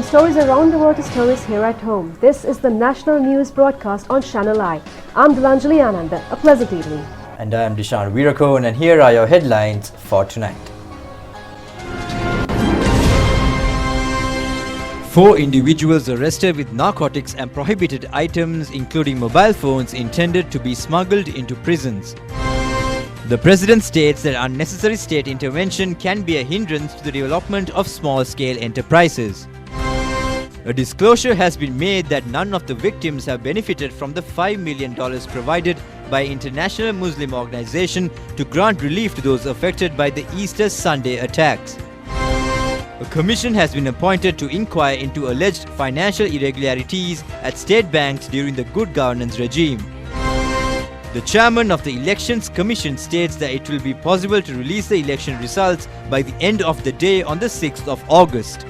From stories around the world to stories here at home, this is the national news broadcast on Channel I. I'm Dilanjali Ananda. A pleasant evening. And I am Dishan Veerakone, and here are your headlines for tonight. 4 individuals arrested with narcotics and prohibited items, including mobile phones intended to be smuggled into prisons. The President states that unnecessary state intervention can be a hindrance to the development of small-scale enterprises. A disclosure has been made that none of the victims have benefited from the $5 million provided by International Muslim Organization to grant relief to those affected by the Easter Sunday attacks. A commission has been appointed to inquire into alleged financial irregularities at state banks during the good governance regime. The chairman of the Elections Commission states that it will be possible to release the election results by the end of the day on the 6th of August.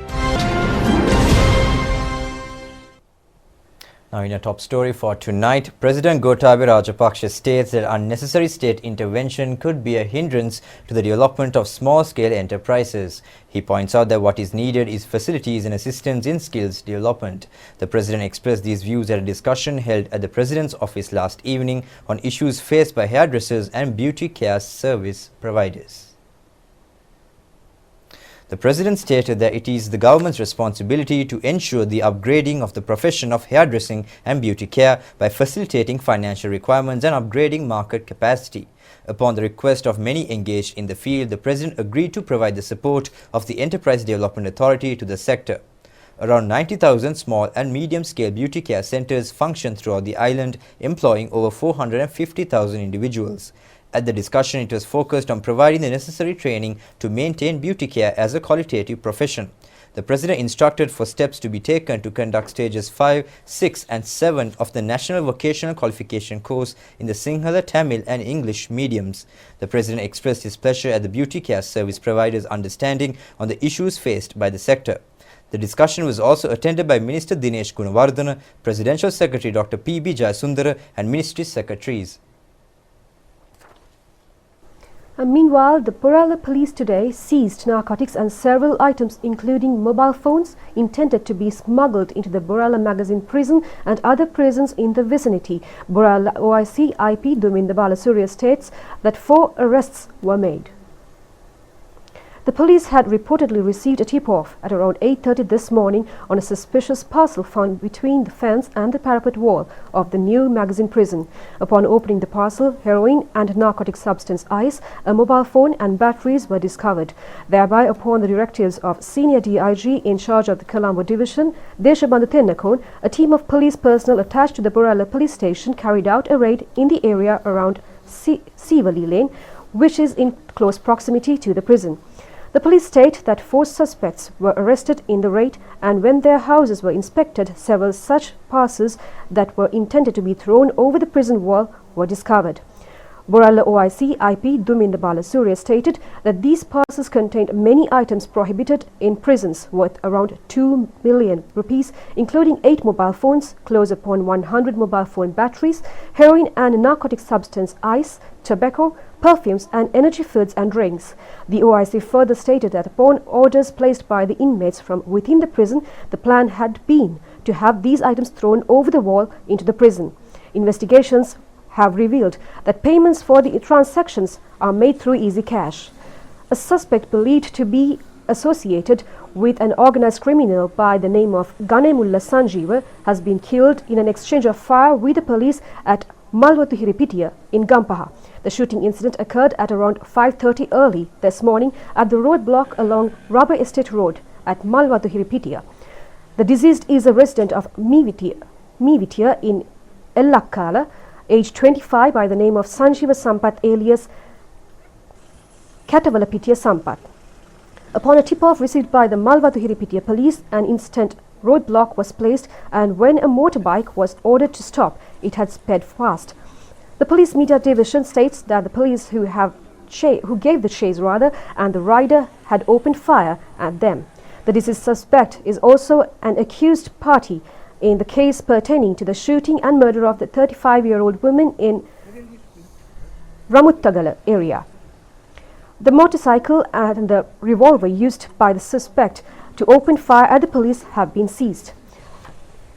Now in a top story for tonight, President Gotabaya Rajapaksa states that unnecessary state intervention could be a hindrance to the development of small-scale enterprises. He points out that what is needed is facilities and assistance in skills development. The President expressed these views at a discussion held at the President's office last evening on issues faced by hairdressers and beauty care service providers. The President stated that it is the government's responsibility to ensure the upgrading of the profession of hairdressing and beauty care by facilitating financial requirements and upgrading market capacity. Upon the request of many engaged in the field, the President agreed to provide the support of the Enterprise Development Authority to the sector. Around 90,000 small and medium-scale beauty care centres function throughout the island, employing over 450,000 individuals. At the discussion, it was focused on providing the necessary training to maintain beauty care as a qualitative profession. The President instructed for steps to be taken to conduct stages 5, 6 and 7 of the National Vocational Qualification course in the Sinhala, Tamil and English mediums. The President expressed his pleasure at the beauty care service providers' understanding on the issues faced by the sector. The discussion was also attended by Minister Dinesh Gunawardena, Presidential Secretary Dr. P.B. Jayasundara and Ministry Secretaries. Meanwhile, the Borala police today seized narcotics and several items including mobile phones intended to be smuggled into the Borala Magazine prison and other prisons in the vicinity. Borala OIC IP Duminda Balasuriya states that 4 arrests were made. The police had reportedly received a tip-off at around 8:30 this morning on a suspicious parcel found between the fence and the parapet wall of the new magazine prison. Upon opening the parcel, heroin and narcotic substance ice, a mobile phone and batteries were discovered. Thereby, upon the directives of Senior DIG in charge of the Colombo Division, Deshabandhu Tennakone, a team of police personnel attached to the Borala police station carried out a raid in the area around Sivali Lane, which is in close proximity to the prison. The police state that 4 suspects were arrested in the raid, and when their houses were inspected, several such parcels that were intended to be thrown over the prison wall were discovered. Borala OIC IP Duminda Balasuriya stated that these parcels contained many items prohibited in prisons worth around 2 million rupees, including 8 mobile phones, close upon 100 mobile phone batteries, heroin and narcotic substance ice, tobacco, perfumes and energy foods and drinks. The OIC further stated that upon orders placed by the inmates from within the prison, the plan had been to have these items thrown over the wall into the prison. Investigations have revealed that payments for the transactions are made through easy cash. A suspect believed to be associated with an organized criminal by the name of Ganemulla Sanjeeva has been killed in an exchange of fire with the police at Malwatuhiripitiya in Gampaha. The shooting incident occurred at around 5:30 early this morning at the roadblock along Rubber Estate Road at Malwatuhiripitiya. The deceased is a resident of Mivitiya in Ellakkala, aged 25, by the name of Sanjeeva Sampath alias Katavalapitiya Sampath. Upon a tip-off received by the Malwatuhiripitiya police, an instant roadblock was placed, and when a motorbike was ordered to stop, it had sped fast. The police media division states that the police who gave the chase and the rider had opened fire at them. The deceased suspect is also an accused party in the case pertaining to the shooting and murder of the 35-year-old woman in Ramuttagala area. The motorcycle and the revolver used by the suspect to open fire at the police have been seized.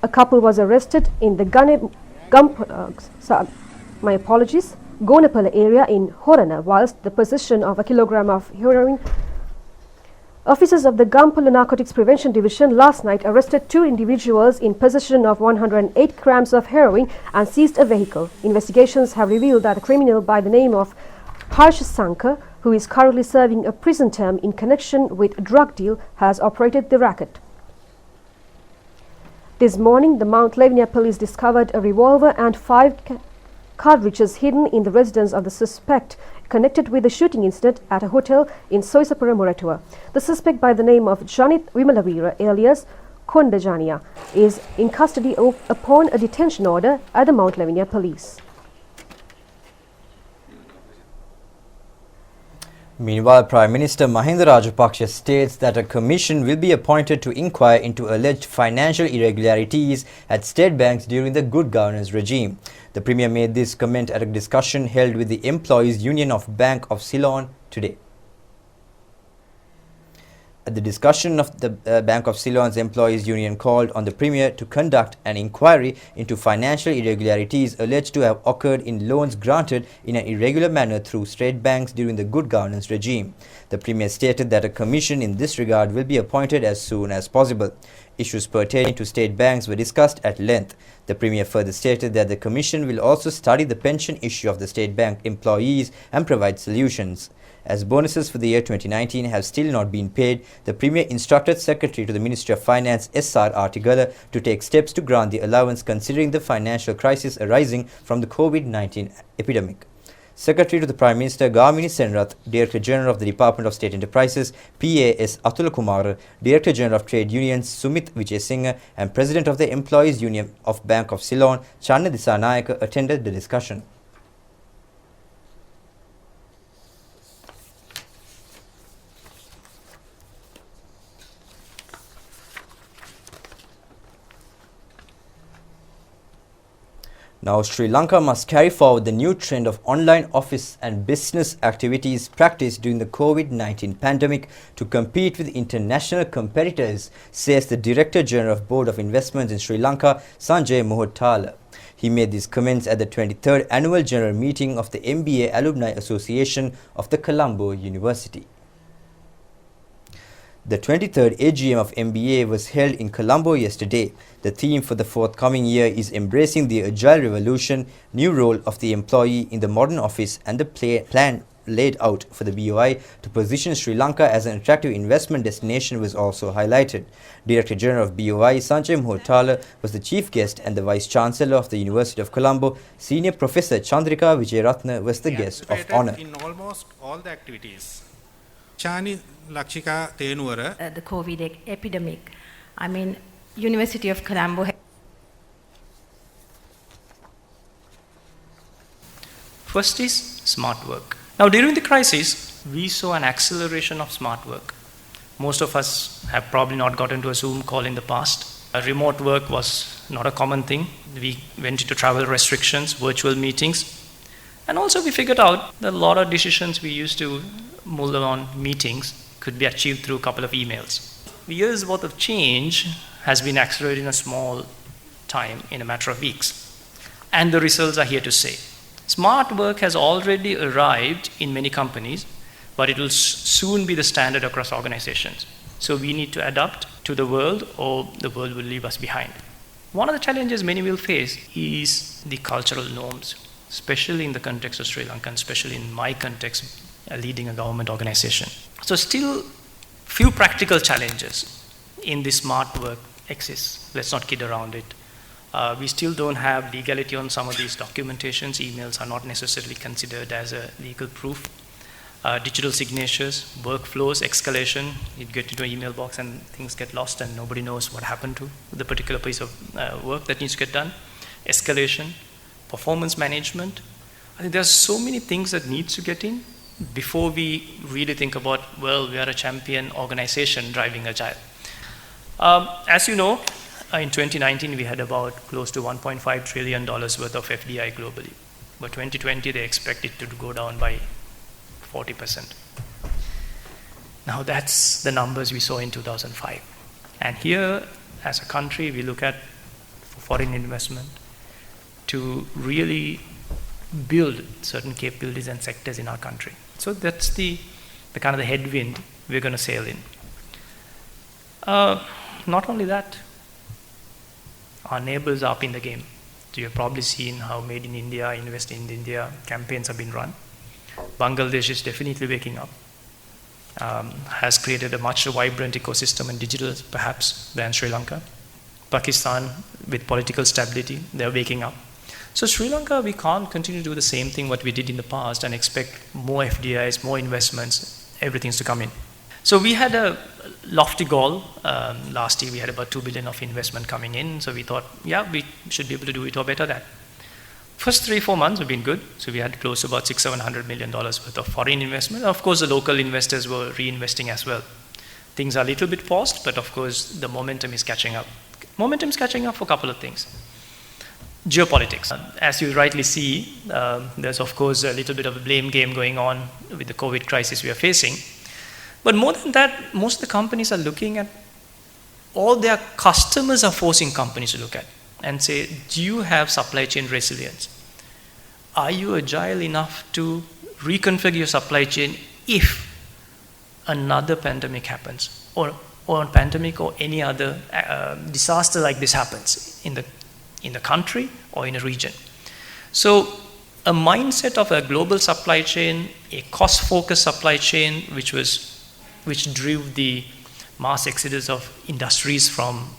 A couple was arrested in the Gonapala area in Horana whilst the possession of a kilogram of heroin. Officers of the Gampala Narcotics Prevention Division last night arrested 2 individuals in possession of 108 grams of heroin and seized a vehicle. Investigations have revealed that a criminal by the name of Harsh Sankar, who is currently serving a prison term in connection with a drug deal, has operated the racket. This morning, the Mount Lavinia police discovered a revolver and 5 cartridges hidden in the residence of the suspect connected with the shooting incident at a hotel in Soisapura, Moratua. The suspect by the name of Janit Vimalavira alias Kondajania is in custody upon a detention order at the Mount Lavinia police. Meanwhile, Prime Minister Mahinda Rajapaksa states that a commission will be appointed to inquire into alleged financial irregularities at state banks during the good governance regime. The Premier made this comment at a discussion held with the Employees Union of Bank of Ceylon today. At the discussion of the Bank of Ceylon's Employees Union called on the Premier to conduct an inquiry into financial irregularities alleged to have occurred in loans granted in an irregular manner through state banks during the good governance regime. The Premier stated that a commission in this regard will be appointed as soon as possible. Issues pertaining to state banks were discussed at length. The Premier further stated that the Commission will also study the pension issue of the state bank employees and provide solutions. As bonuses for the year 2019 have still not been paid, the Premier instructed Secretary to the Ministry of Finance S.R. Artigala to take steps to grant the allowance considering the financial crisis arising from the COVID-19 epidemic. Secretary to the Prime Minister Gamini Senrath, Director General of the Department of State Enterprises PAS Atul Kumar, Director General of Trade Unions Sumit Vijayasinghe and President of the Employees Union of Bank of Ceylon Channa Disanayaka attended the discussion. Now, Sri Lanka must carry forward the new trend of online office and business activities practiced during the COVID-19 pandemic to compete with international competitors, says the Director General of Board of Investments in Sri Lanka, Sanjay Mohotala. He made these comments at the 23rd Annual General Meeting of the MBA Alumni Association of the Colombo University. The 23rd AGM of MBA was held in Colombo yesterday. The theme for the forthcoming year is Embracing the Agile Revolution, New Role of the Employee in the Modern Office, and the plan laid out for the BOI to position Sri Lanka as an attractive investment destination was also highlighted. Director General of BOI Sanjay Mohotala was the chief guest and the Vice Chancellor of the University of Colombo, Senior Professor Chandrika Vijayaratne was the guest of honour. In almost all the activities. Chani Lakshika Tenuara. The COVID epidemic. I mean, University of Colombo. First is smart work. Now, during the crisis, we saw an acceleration of smart work. Most of us have probably not gotten to a Zoom call in the past. Remote work was not a common thing. We went into travel restrictions, virtual meetings. And also we figured out that a lot of decisions we used to mull on meetings could be achieved through a couple of emails. Years worth of change has been accelerated in a small time, in a matter of weeks. And the results are here to stay. Smart work has already arrived in many companies, but it will soon be the standard across organizations. So we need to adapt to the world, or the world will leave us behind. One of the challenges many will face is the cultural norms, especially in the context of Sri Lanka, and especially in my context, leading a government organization. So still, few practical challenges in this smart work exist. Let's not kid around it. We still don't have legality on some of these documentations. Emails are not necessarily considered as a legal proof. Digital signatures, workflows, escalation. You get into an email box and things get lost and nobody knows what happened to the particular piece of work that needs to get done. Escalation, performance management. I think there's so many things that needs to get in before we really think about, well, we are a champion organization driving Agile. As you know, in 2019, we had about close to $1.5 trillion worth of FDI globally. By 2020, they expect it to go down by 40%. Now that's the numbers we saw in 2005. And here, as a country, we look at foreign investment to really build certain capabilities and sectors in our country. So that's the kind of the headwind we're going to sail in. Not only that, our neighbors are up in the game. So you've probably seen how Made in India, Invest in India campaigns have been run. Bangladesh is definitely waking up, has created a much vibrant ecosystem in digital perhaps than Sri Lanka. Pakistan, with political stability, they're waking up. So Sri Lanka, we can't continue to do the same thing what we did in the past and expect more FDIs, more investments, everything's to come in. So we had a lofty goal. Last year we had about 2 billion of investment coming in. So we thought, yeah, we should be able to do it or better than. First 3-4 months have been good. So we had close to about $600-700 million worth of foreign investment. Of course, the local investors were reinvesting as well. Things are a little bit paused, but of course, the momentum is catching up. Momentum is catching up for a couple of things. Geopolitics. As you rightly see, there's of course a little bit of a blame game going on with the COVID crisis we are facing. But more than that, most of the companies are looking at, all their customers are forcing companies to look at and say, do you have supply chain resilience? Are you agile enough to reconfigure your supply chain if another pandemic happens, or a pandemic or any other disaster like this happens in the country or in a region? So a mindset of a global supply chain, a cost-focused supply chain, which drove the mass exodus of industries from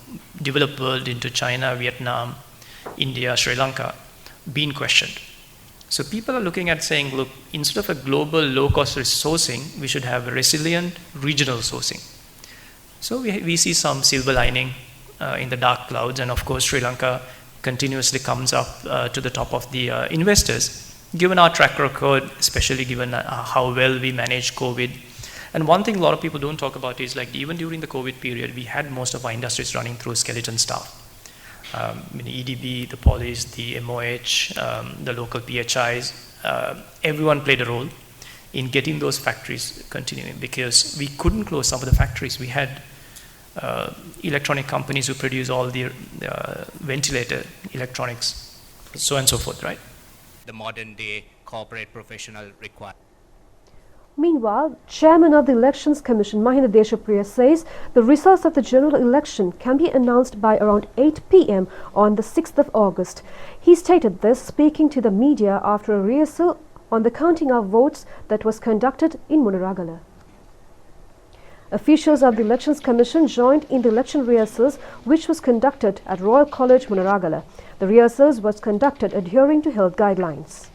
developed world into China, Vietnam, India, Sri Lanka, being questioned. So people are looking at saying, look, instead of a global low-cost sourcing, we should have a resilient regional sourcing. So we see some silver lining in the dark clouds, and of course Sri Lanka continuously comes up to the top of the investors, given our track record, especially given how well we managed COVID. And one thing a lot of people don't talk about is, like, even during the COVID period, we had most of our industries running through skeleton staff. EDB, the police, the MOH, the local PHIs, everyone played a role in getting those factories continuing, because we couldn't close some of the factories. We had electronic companies who produce all the ventilator electronics, so on and so forth, right? The modern day corporate professional requirement. Meanwhile, Chairman of the Elections Commission Mahinda Deshapriya says the results of the general election can be announced by around 8 p.m. on the 6th of August. He stated this speaking to the media after a rehearsal on the counting of votes that was conducted in Munaragala. Officials of the Elections Commission joined in the election rehearsals, which was conducted at Royal College, Munaragala. The rehearsals was conducted adhering to health guidelines.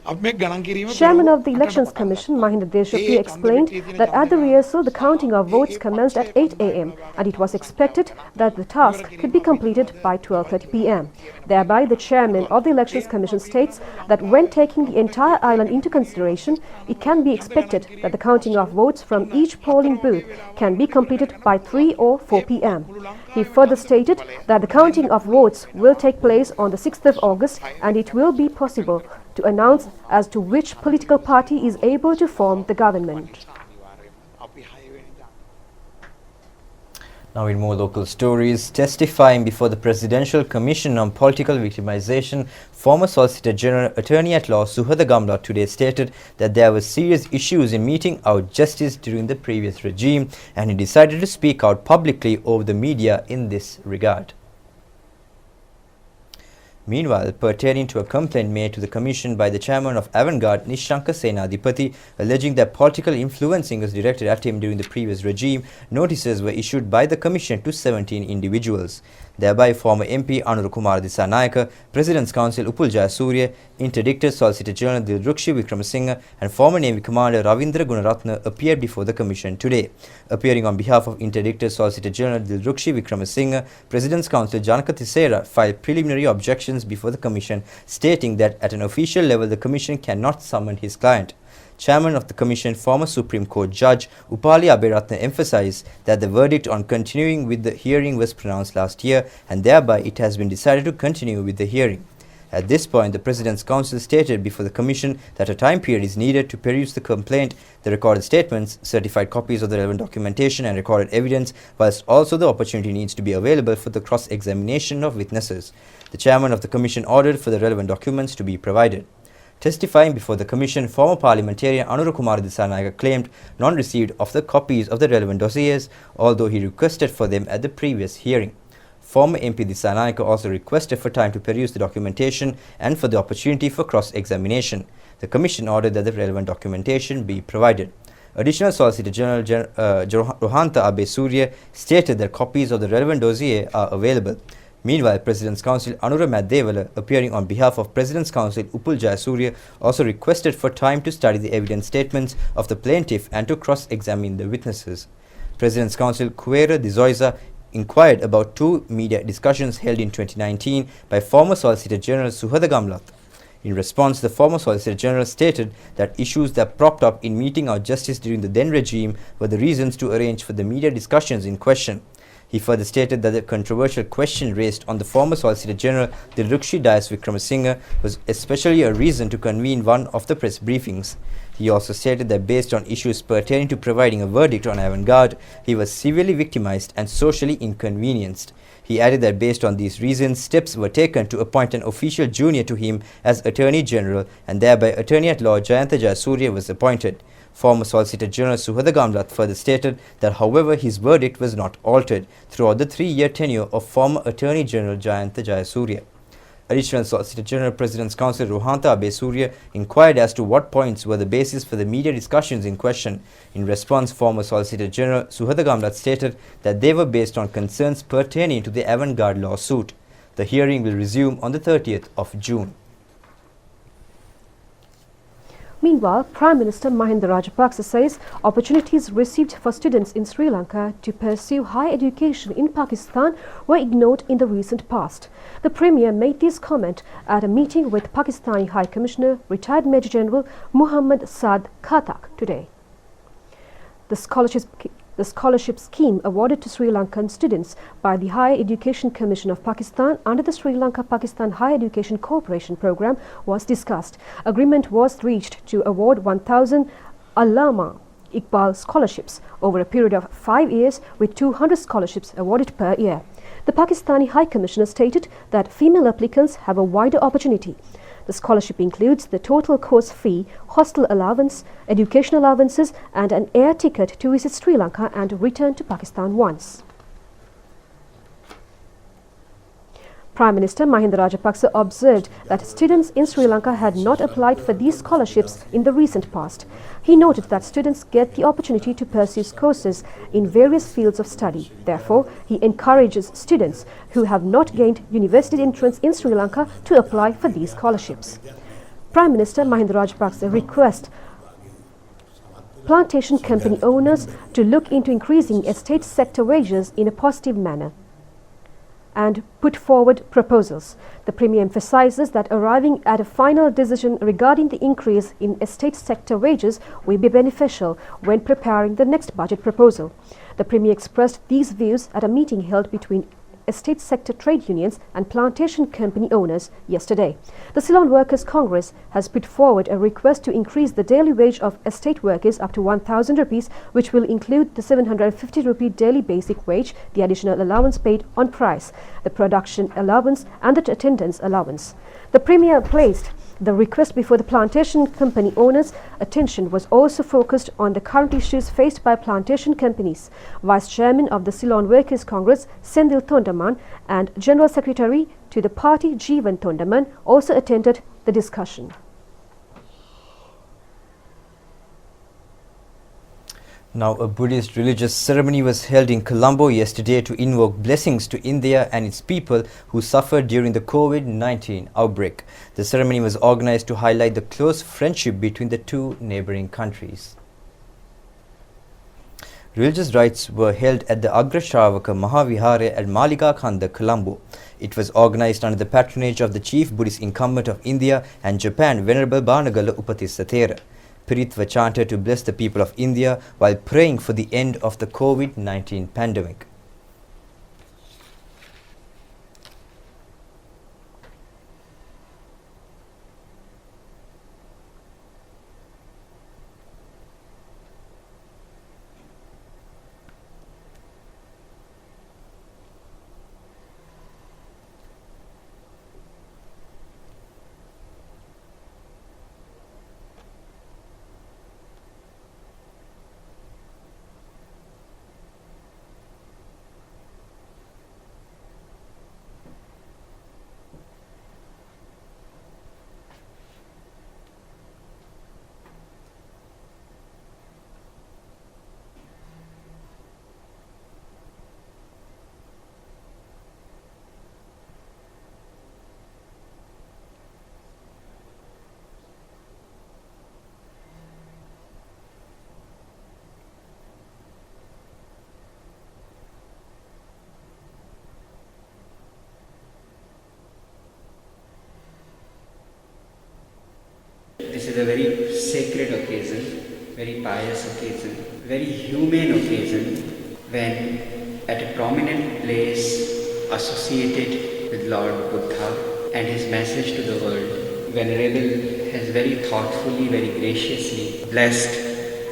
Chairman of the Elections Commission, Mahinda Deshapriya, explained that at the rehearsal, the counting of votes commenced at 8 a.m. and it was expected that the task could be completed by 12:30 p.m. Thereby, the Chairman of the Elections Commission states that when taking the entire island into consideration, it can be expected that the counting of votes from each polling booth can be completed by 3 or 4 p.m. He further stated that the counting of votes will take place on the 6th of August and it will be possible to announce as to which political party is able to form the government. Now in more local stories, testifying before the Presidential Commission on Political Victimization, former Solicitor General Attorney at Law Suhada Gamla today stated that there were serious issues in meting out justice during the previous regime, and he decided to speak out publicly over the media in this regard. Meanwhile, pertaining to a complaint made to the Commission by the chairman of Avantgarde, Nishanka Senadipati, alleging that political influencing was directed at him during the previous regime, notices were issued by the Commission to 17 individuals. Thereby, former MP Anura Kumar Disanayaka, President's Council Upul Jayasuriya, Interdicted Solicitor General Dilrukshi Wickramasinghe and former Navy Commander Ravindra Gunaratne appeared before the Commission today. Appearing on behalf of Interdicted Solicitor General Dilrukshi Wickramasinghe, President's Counsel Janaka Thisera filed preliminary objections before the Commission, stating that at an official level the Commission cannot summon his client. Chairman of the Commission, former Supreme Court Judge Upali Aberatne emphasized that the verdict on continuing with the hearing was pronounced last year and thereby it has been decided to continue with the hearing. At this point, the President's Council stated before the Commission that a time period is needed to peruse the complaint, the recorded statements, certified copies of the relevant documentation and recorded evidence, whilst also the opportunity needs to be available for the cross-examination of witnesses. The Chairman of the Commission ordered for the relevant documents to be provided. Testifying before the Commission, former parliamentarian Anurukumar Dissanayake claimed non-received of the copies of the relevant dossiers, although he requested for them at the previous hearing. Former MP Dissanayake also requested for time to peruse the documentation and for the opportunity for cross-examination. The Commission ordered that the relevant documentation be provided. Additional Solicitor General Rohantha Abe Surya stated that copies of the relevant dossier are available. Meanwhile, President's Counsel Anura Maddevala, appearing on behalf of President's Counsel Upul Jayasuriya, also requested for time to study the evidence statements of the plaintiff and to cross-examine the witnesses. President's Counsel Kuera Dizoiza inquired about two media discussions held in 2019 by former Solicitor General Suhada Gamlath. In response, the former Solicitor General stated that issues that propped up in meeting out justice during the then regime were the reasons to arrange for the media discussions in question. He further stated that the controversial question raised on the former Solicitor General Dilrukshi Dias Wickramasinghe was especially a reason to convene one of the press briefings. He also stated that based on issues pertaining to providing a verdict on Avantgarde, he was severely victimized and socially inconvenienced. He added that based on these reasons, steps were taken to appoint an official junior to him as Attorney General, and thereby Attorney-at-Law Jayantha Jayasuriya was appointed. Former Solicitor General Suhada Gamlath further stated that, however, his verdict was not altered throughout the 3-year tenure of former Attorney General Jayantha Jayasuriya. Additional Solicitor General President's Counsel Rohantha Abe Surya inquired as to what points were the basis for the media discussions in question. In response, former Solicitor General Suhada Gamlath stated that they were based on concerns pertaining to the Avantgarde lawsuit. The hearing will resume on the 30th of June. Meanwhile, Prime Minister Mahinda Rajapaksa says opportunities received for students in Sri Lanka to pursue higher education in Pakistan were ignored in the recent past. The Premier made this comment at a meeting with Pakistani High Commissioner, retired Major General Muhammad Saad Khatak today. The scholarship scheme awarded to Sri Lankan students by the Higher Education Commission of Pakistan under the Sri Lanka-Pakistan Higher Education Cooperation Programme was discussed. Agreement was reached to award 1,000 Allama Iqbal scholarships over a period of 5 years, with 200 scholarships awarded per year. The Pakistani High Commissioner stated that female applicants have a wider opportunity. The scholarship includes the total course fee, hostel allowance, education allowances and an air ticket to visit Sri Lanka and return to Pakistan once. Prime Minister Mahinda Rajapaksa observed that students in Sri Lanka had not applied for these scholarships in the recent past. He noted that students get the opportunity to pursue courses in various fields of study. Therefore, he encourages students who have not gained university entrance in Sri Lanka to apply for these scholarships. Prime Minister Mahinda Rajapaksa requests plantation company owners to look into increasing estate sector wages in a positive manner and put forward proposals. The Premier emphasizes that arriving at a final decision regarding the increase in estate sector wages will be beneficial when preparing the next budget proposal. The Premier expressed these views at a meeting held between estate sector trade unions and plantation company owners yesterday. The Ceylon Workers' Congress has put forward a request to increase the daily wage of estate workers up to 1,000 rupees, which will include the 750 rupee daily basic wage, the additional allowance paid on price, the production allowance and the attendance allowance. The Premier placed the request before the plantation company owners' attention was also focused on the current issues faced by plantation companies. Vice Chairman of the Ceylon Workers' Congress, Sendil Tondaman, and General Secretary to the party, Jeevan Tondaman, also attended the discussion. Now, a Buddhist religious ceremony was held in Colombo yesterday to invoke blessings to India and its people who suffered during the COVID-19 outbreak. The ceremony was organized to highlight the close friendship between the two neighboring countries. Religious rites were held at the Agra Shravaka Mahavihare at Malika Khanda, Colombo. It was organized under the patronage of the Chief Buddhist Incumbent of India and Japan, Venerable Banagala Upatisatthera. Piritva chanted to bless the people of India while praying for the end of the COVID-19 pandemic. is a very sacred occasion, very pious occasion, very humane occasion when at a prominent place associated with Lord Buddha and his message to the world, Venerable has very thoughtfully, very graciously blessed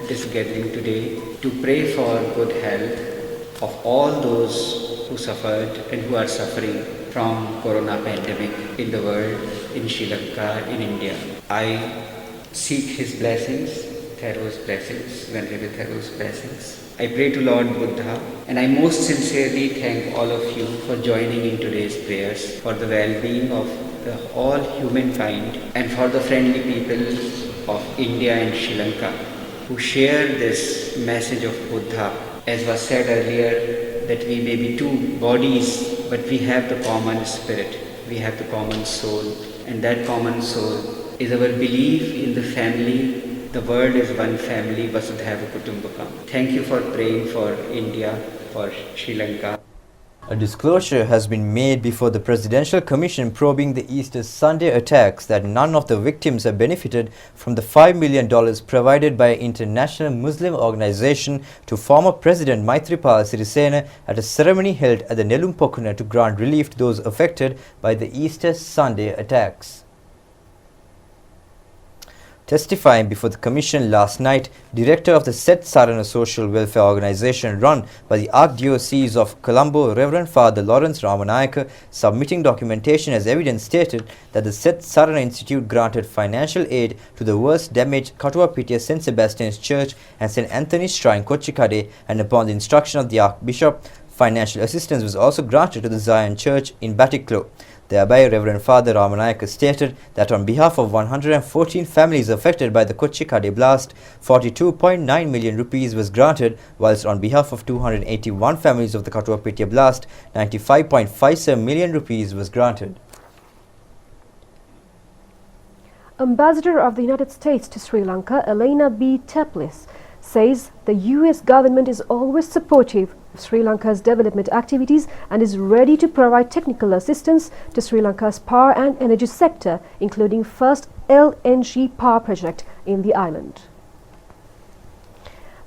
this gathering today to pray for good health of all those who suffered and who are suffering from corona pandemic in the world, in Sri Lanka, in India. I seek his blessings, Thero's blessings, Venerable Thero's blessings. I pray to Lord Buddha, and I most sincerely thank all of you for joining in today's prayers for the well-being of all humankind and for the friendly people of India and Sri Lanka who share this message of Buddha. As was said earlier, that we may be two bodies, but we have the common spirit, we have the common soul, and that common soul is our belief in the family. The world is one family, Vasudhaiva Kutumbakam. Thank you for praying for India, for Sri Lanka. A disclosure has been made before the Presidential Commission probing the Easter Sunday attacks that none of the victims have benefited from the $5 million provided by an international Muslim organization to former President Maithripala Sirisena at a ceremony held at the Nelumpokuna to grant relief to those affected by the Easter Sunday attacks. Testifying before the Commission last night, Director of the Set Sarana Social Welfare Organization run by the Archdiocese of Colombo, Reverend Father Lawrence Ramanayaka, submitting documentation as evidence, stated that the Set Sarana Institute granted financial aid to the worst damaged Katuwapitiya St. Sebastian's Church and St. Anthony's Shrine, Kochikade, and upon the instruction of the Archbishop, financial assistance was also granted to the Zion Church in Batiklo. Thereby, Reverend Father Ramanayaka stated that on behalf of 114 families affected by the Kochikade blast, 42.9 million rupees was granted, whilst on behalf of 281 families of the Katuwapitiya blast, 95.57 million rupees was granted. Ambassador of the United States to Sri Lanka, Elena B. Teplis, says the US government is always supportive of Sri Lanka's development activities and is ready to provide technical assistance to Sri Lanka's power and energy sector, including first LNG power project in the island.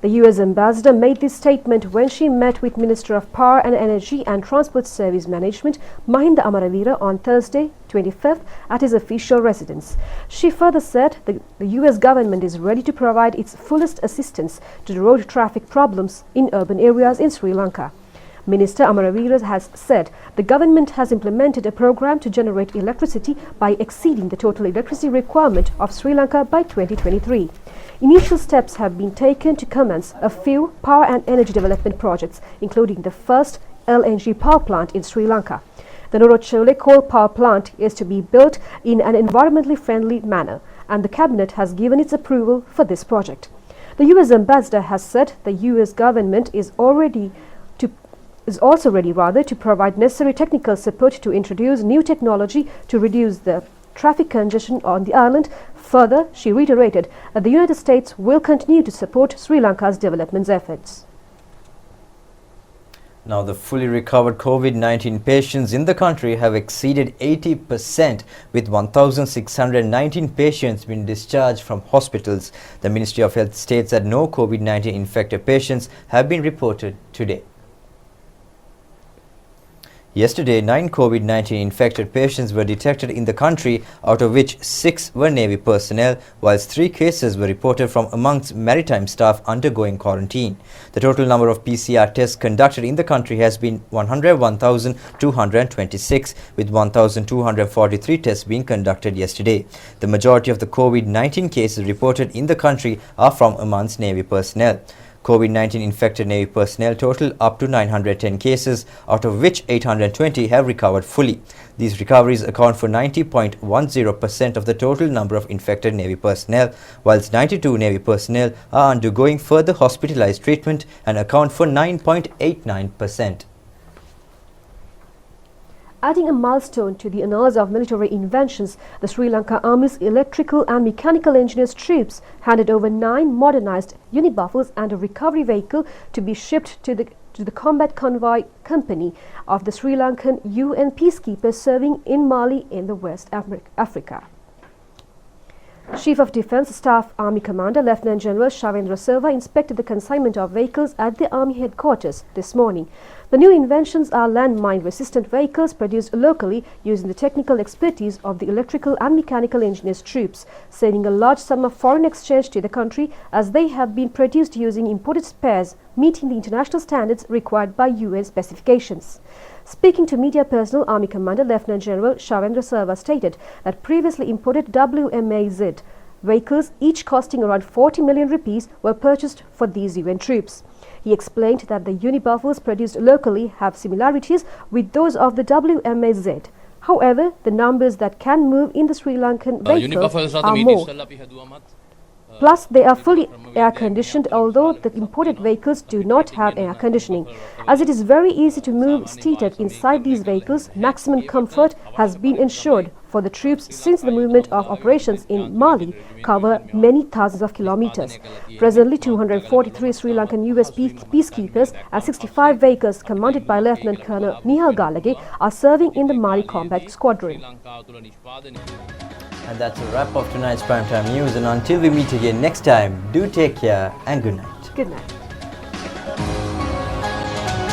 The US ambassador made this statement when she met with Minister of Power and Energy and Transport Service Management Mahinda Amaravira on Thursday, 25th, at his official residence. She further said the US government is ready to provide its fullest assistance to the road traffic problems in urban areas in Sri Lanka. Minister Amaravira has said the government has implemented a program to generate electricity by exceeding the total electricity requirement of Sri Lanka by 2023. Initial steps have been taken to commence a few power and energy development projects, including the first LNG power plant in Sri Lanka. The Norachole coal power plant is to be built in an environmentally friendly manner, and the Cabinet has given its approval for this project. The US ambassador has said the US government is also ready to provide necessary technical support to introduce new technology to reduce the traffic congestion on the island. Further, she reiterated that the United States will continue to support Sri Lanka's development efforts. Now, the fully recovered COVID-19 patients in the country have exceeded 80%, with 1,619 patients being discharged from hospitals. The Ministry of Health states that no COVID-19 infected patients have been reported today. Yesterday, 9 COVID-19 infected patients were detected in the country, out of which 6 were Navy personnel, whilst 3 cases were reported from amongst maritime staff undergoing quarantine. The total number of PCR tests conducted in the country has been 101,226, with 1,243 tests being conducted yesterday. The majority of the COVID-19 cases reported in the country are from amongst Navy personnel. COVID-19 infected Navy personnel total up to 910 cases, out of which 820 have recovered fully. These recoveries account for 90.10% of the total number of infected Navy personnel, whilst 92 Navy personnel are undergoing further hospitalized treatment and account for 9.89%. Adding a milestone to the annals of military inventions, the Sri Lanka Army's electrical and mechanical engineers troops handed over 9 modernized unibuffers and a recovery vehicle to be shipped to the Combat Convoy Company of the Sri Lankan UN peacekeepers serving in Mali in the West Africa. Chief of Defence Staff Army Commander Lieutenant General Shavendra Serva inspected the consignment of vehicles at the Army headquarters this morning. The new inventions are landmine-resistant vehicles produced locally using the technical expertise of the electrical and mechanical engineers troops, saving a large sum of foreign exchange to the country as they have been produced using imported spares, meeting the international standards required by UN specifications. Speaking to media personnel, Army Commander Lieutenant General Shavendra Serva stated that previously imported WMAZ vehicles, each costing around 40 million rupees, were purchased for these UN troops. He explained that the Unibuffles produced locally have similarities with those of the WMAZ. However, the numbers that can move in the Sri Lankan vehicles are more. Plus, they are fully air-conditioned, although the imported vehicles do not have air conditioning. As it is very easy to move seated inside these vehicles, maximum comfort has been ensured for the troops since the movement of operations in Mali cover many thousands of kilometers. Presently, 243 Sri Lankan US peacekeepers and 65 vehicles commanded by Lieutenant Colonel Nihal Galage are serving in the Mali Combat Squadron. And that's a wrap of tonight's Primetime News, and until we meet again next time, do take care and good night. Good night.